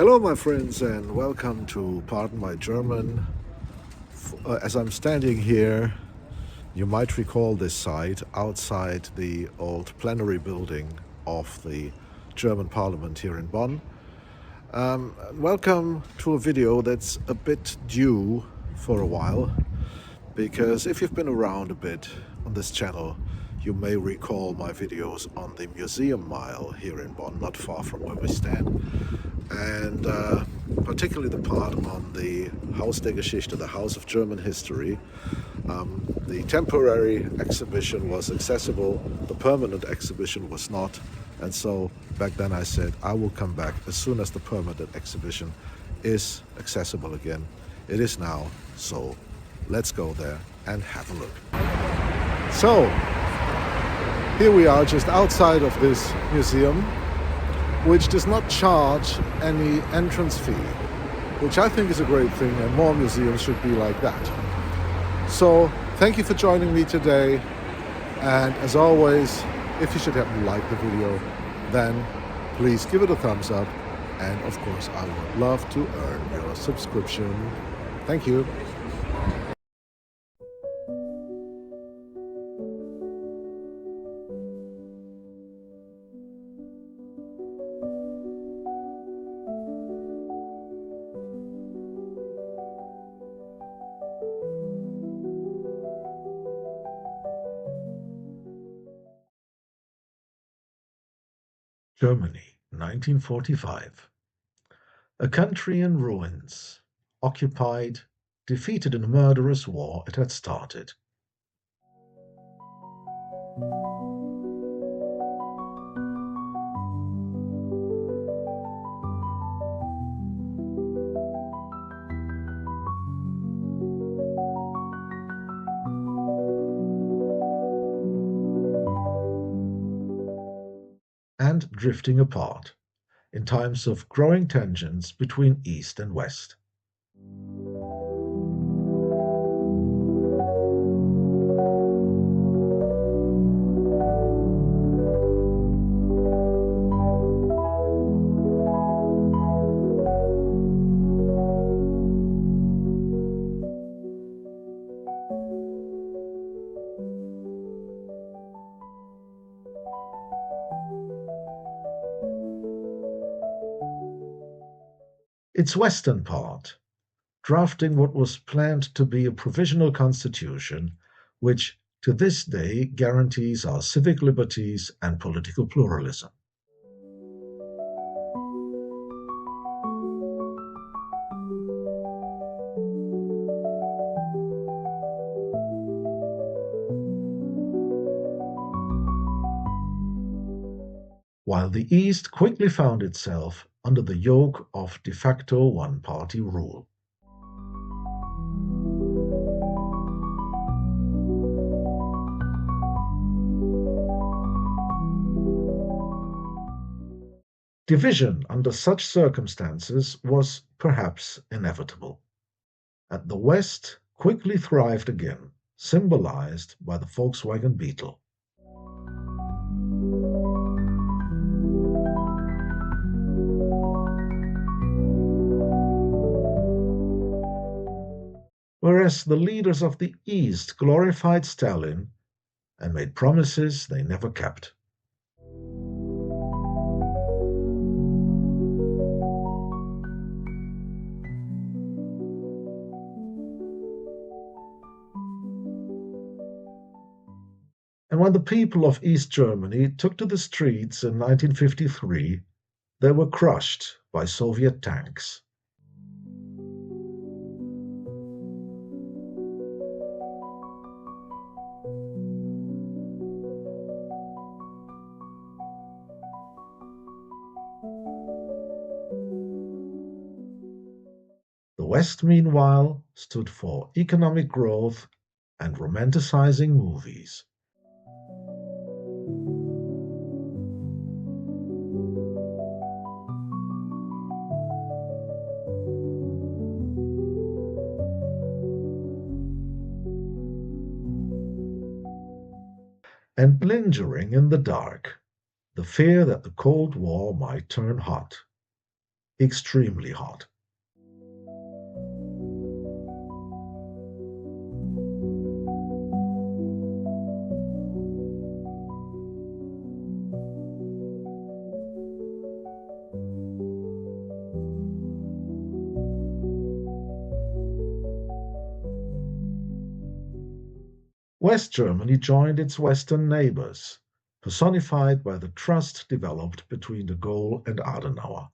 Hello, my friends, and welcome to Pardon My German. As I'm standing here, you might recall this site outside the old plenary building of the German Parliament here in Bonn. Welcome to a video that's a bit due for a while, because if you've been around a bit on this channel, you may recall my videos on the Museum Mile here in Bonn, not far from where we stand. And particularly the part on the Haus der Geschichte, the House of German History. The temporary exhibition was accessible, the permanent exhibition was not, and so back then I said I will come back as soon as the permanent exhibition is accessible again. It is now, so let's go there and have a look. So, here we are just outside of this museum, which does not charge any entrance fee, which I think is a great thing, and more museums should be like that. So thank you for joining me today, and as always, if you should happen to like the video, then please give it a thumbs up, and of course I would love to earn your subscription. Thank you. Germany, 1945. A country in ruins, occupied, defeated in a murderous war it had started. And drifting apart, in times of growing tensions between East and West. Its western part, drafting what was planned to be a provisional constitution, which to this day guarantees our civic liberties and political pluralism. While the East quickly found itself under the yoke of de facto one-party rule. Division under such circumstances was perhaps inevitable, and the West quickly thrived again, symbolized by the Volkswagen Beetle. Whereas the leaders of the East glorified Stalin and made promises they never kept. And when the people of East Germany took to the streets in 1953, they were crushed by Soviet tanks. The West, meanwhile, stood for economic growth and romanticizing movies. And lingering in the dark, the fear that the Cold War might turn hot. extremely hot. West Germany joined its Western neighbors, personified by the trust developed between de Gaulle and Adenauer.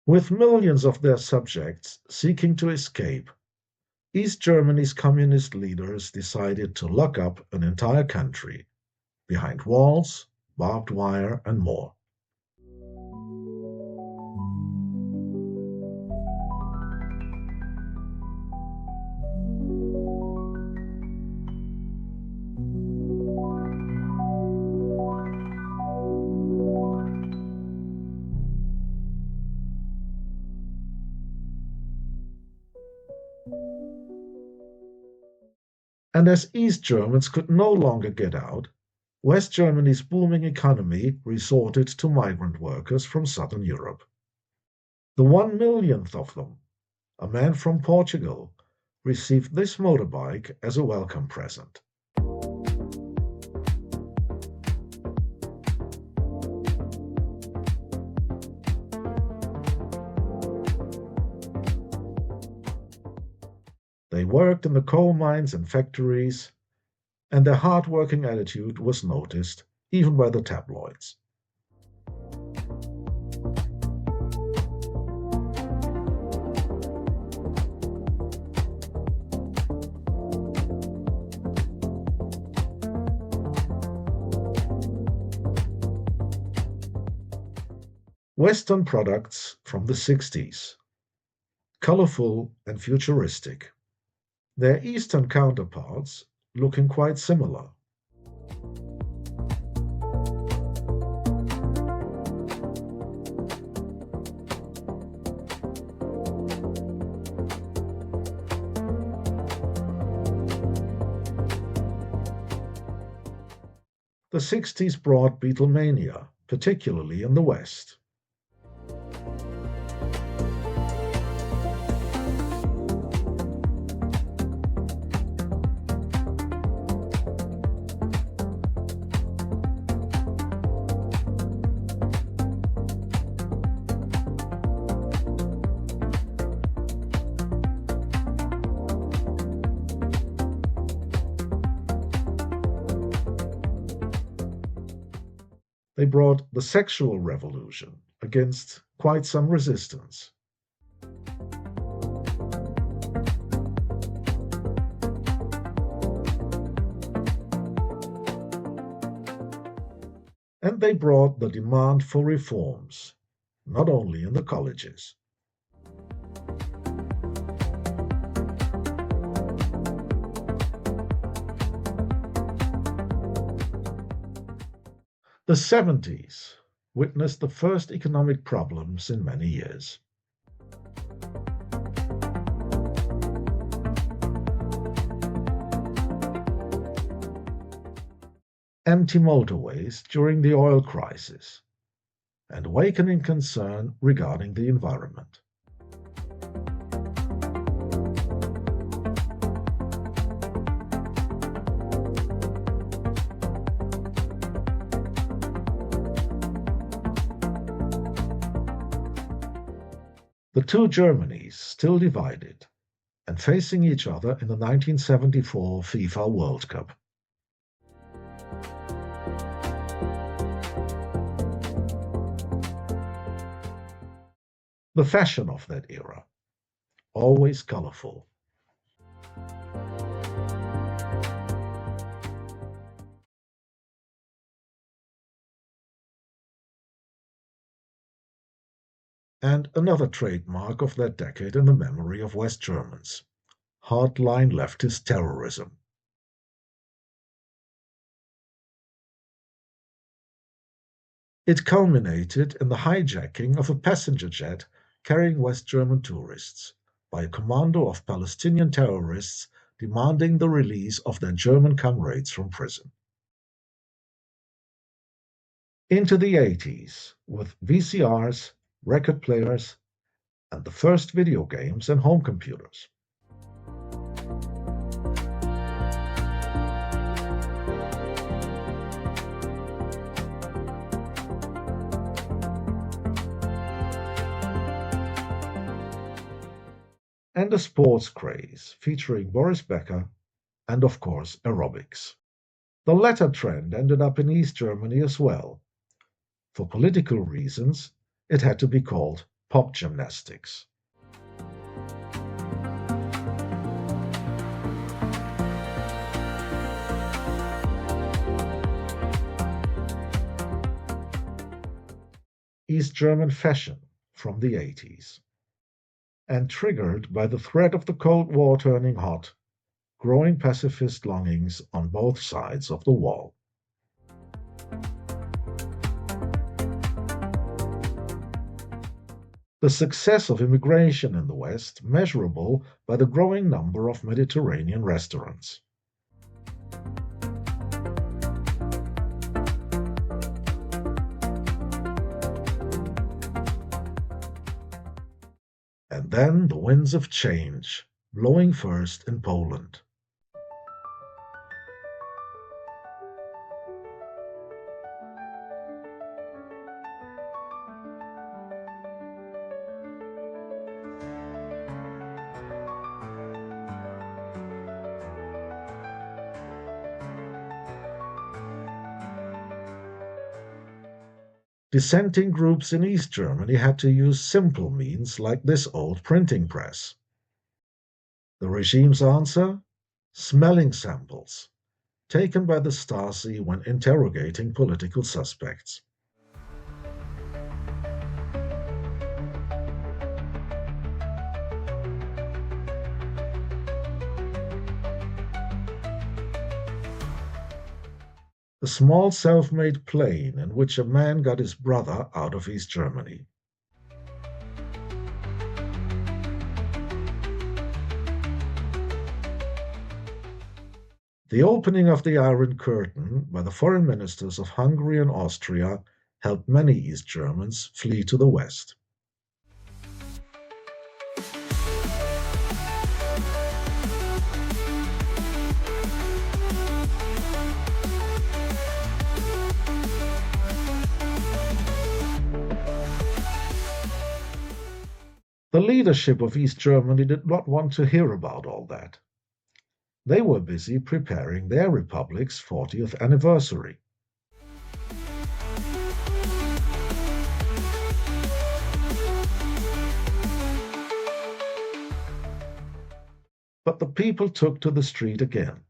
With millions of their subjects seeking to escape, East Germany's communist leaders decided to lock up an entire country behind walls, barbed wire, and more. And as East Germans could no longer get out, West Germany's booming economy resorted to migrant workers from Southern Europe. The 1 millionth of them, a man from Portugal, received this motorbike as a welcome present. They worked in the coal mines and factories, and their hard-working attitude was noticed even by the tabloids. Western products from the 60s, colorful and futuristic. Their Eastern counterparts looking quite similar. The 60s brought Beatlemania, particularly in the West. They brought the sexual revolution against quite some resistance. And they brought the demand for reforms, not only in the colleges. The 70s witnessed the first economic problems in many years. Empty motorways during the oil crisis, and awakening concern regarding the environment. The two Germanys still divided and facing each other in the 1974 FIFA World Cup. The fashion of that era, always colorful. And another trademark of that decade in the memory of West Germans, hardline leftist terrorism. It culminated in the hijacking of a passenger jet carrying West German tourists by a commando of Palestinian terrorists demanding the release of their German comrades from prison. Into the 80s, with VCRs, record players, and the first video games and home computers. And a sports craze featuring Boris Becker and, of course, aerobics. The latter trend ended up in East Germany as well. For political reasons, it had to be called pop gymnastics. East German fashion from the 80s. And triggered by the threat of the Cold War turning hot, growing pacifist longings on both sides of the wall. The success of immigration in the West measurable by the growing number of Mediterranean restaurants. And then the winds of change, blowing first in Poland. Dissenting groups in East Germany had to use simple means like this old printing press. The regime's answer? Smelling samples, taken by the Stasi when interrogating political suspects. A small self-made plane in which a man got his brother out of East Germany. The opening of the Iron Curtain by the foreign ministers of Hungary and Austria helped many East Germans flee to the West. The leadership of East Germany did not want to hear about all that. They were busy preparing their republic's 40th anniversary. But the people took to the street again,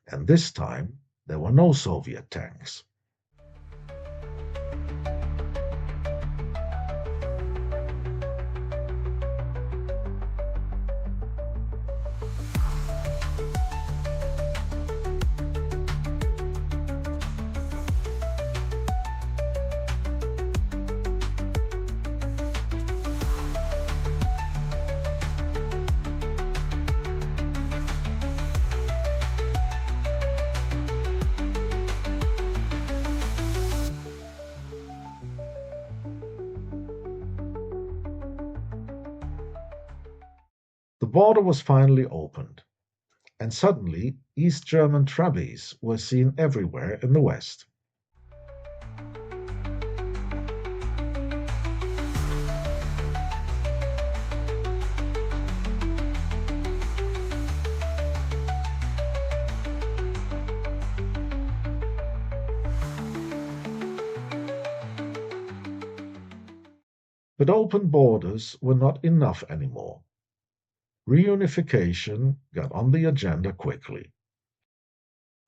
and this time there were no Soviet tanks. The border was finally opened, and suddenly East German trabis were seen everywhere in the West. But open borders were not enough anymore. Reunification got on the agenda quickly.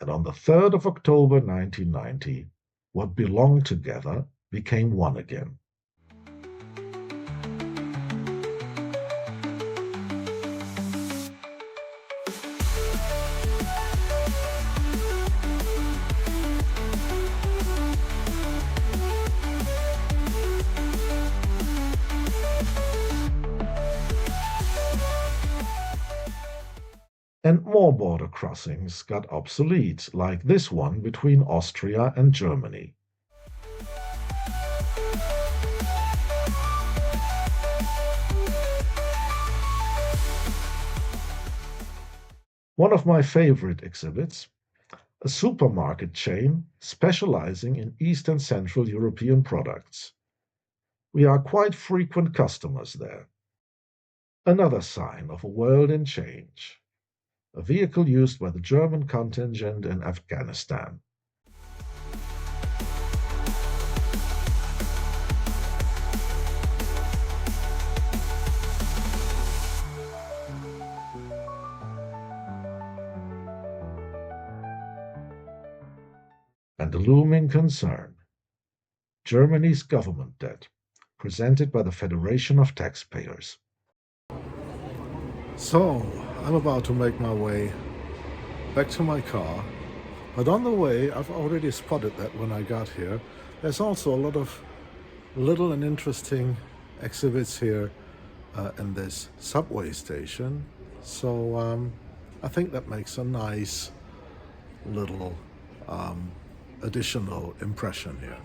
And on the 3rd of October 1990, what belonged together became one again. And more border crossings got obsolete, like this one between Austria and Germany. One of my favorite exhibits, a supermarket chain specializing in East and Central European products. We are quite frequent customers there. Another sign of a world in change. A vehicle used by the German contingent in Afghanistan. And the looming concern. Germany's government debt, presented by the Federation of Taxpayers. So, I'm about to make my way back to my car, but on the way, I've already spotted that when I got here, there's also a lot of little and interesting exhibits here in this subway station. So I think that makes a nice little additional impression here.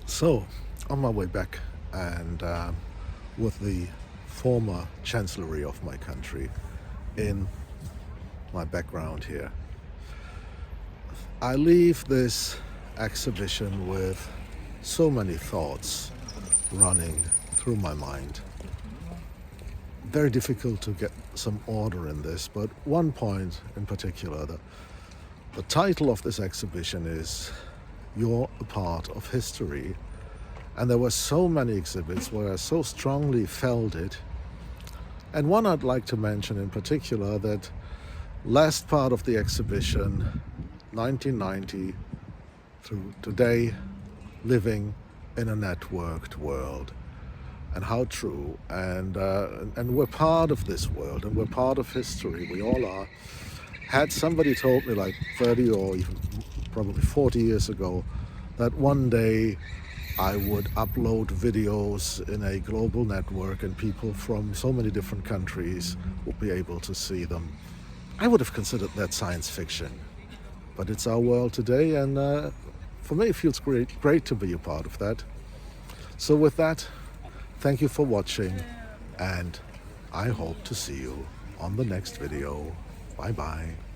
So, on my way back, and with the former chancellery of my country in my background here, I leave this exhibition with so many thoughts running through my mind. Very difficult to get some order in this, but one point in particular, the title of this exhibition is "You're a Part of History." And there were so many exhibits where I so strongly felt it. And one I'd like to mention in particular, that last part of the exhibition, 1990 through today, living in a networked world. And how true. And we're part of this world, and we're part of history. We all are. Had somebody told me like 30 or even probably 40 years ago that one day I would upload videos in a global network and people from so many different countries would be able to see them, I would have considered that science fiction. But it's our world today, and for me it feels great to be a part of that. So with that, thank you for watching, and I hope to see you on the next video. Bye bye.